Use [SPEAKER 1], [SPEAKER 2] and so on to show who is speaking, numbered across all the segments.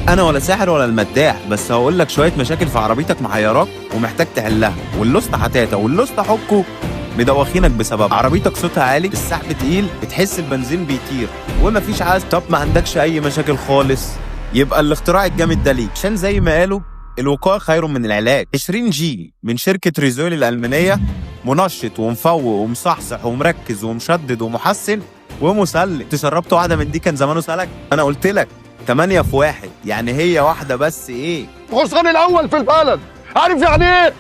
[SPEAKER 1] انا ولا ساحر ولا المداح، بس هقول لك شويه مشاكل في عربيتك محيراك ومحتاج تحلها، واللوست حتاته واللوست حكه مدوخينك بسبب عربيتك صوتها عالي، السحب تقيل، بتحس البنزين بيطير ومفيش عزم. طب ما عندكش اي مشاكل خالص، يبقى الاختراع الجامد ده ليك، عشان زي ما قالوا الوقايه خير من العلاج. 20 جي من شركه ريزول الالمانيه، منشط ومفوق ومصحصح ومركز ومشدد ومحسن ومسلك. تشربت واحده من دي كان زمانه سلك. انا قلت لك 8 في 1، يعني هي واحده بس. ايه
[SPEAKER 2] غصان الاول في البلد، عارف يعني ايه؟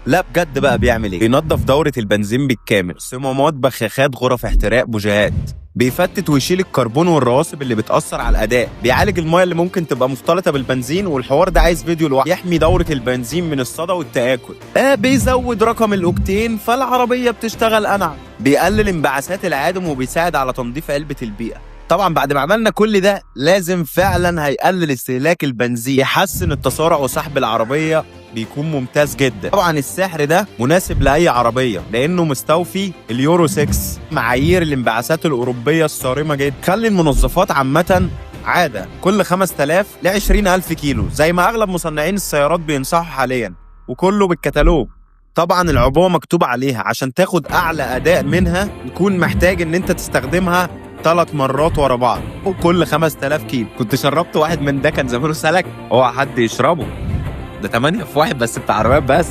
[SPEAKER 1] لا بجد بقى، بيعمل ايه؟ بينظف دورة البنزين بالكامل، صمامات، بخاخات، غرف احتراق، بوجيهات، بيفتت ويشيل الكربون والرواسب اللي بتأثر على الأداء، بيعالج المياه اللي ممكن تبقى مختلطة بالبنزين، والحوار ده عايز فيديو لوحده. يحمي دورة البنزين من الصدى والتآكل، بيزود رقم الأوكتين فالعربية بتشتغل أنعم، بيقلل انبعاثات العادم وبيساعد على تنظيف علبة البيئة. طبعا بعد ما عملنا كل ده لازم فعلا هيقلل استهلاك البنزين، يحسن التسارع وسحب العربية بيكون ممتاز جدا. طبعا السحر ده مناسب لأي عربية لأنه مستوفي اليورو 6 معايير الانبعاثات الأوروبية الصارمة جدا. خلي المنظفات عامة عادة كل 5000 ل 20000 كيلو زي ما أغلب مصنعين السيارات بينصحوا حاليا، وكله بالكتالوج. طبعا العبوة مكتوب عليها عشان تاخد أعلى أداء منها، يكون محتاج إن أنت تستخدمها 3 مرات ورا بعض وكل 5000 كيلو. كنت شربت واحد من ده كان زمانه سلك. هو حد يشربه؟ ده 8 في 1 بس بتاع عربيات بس.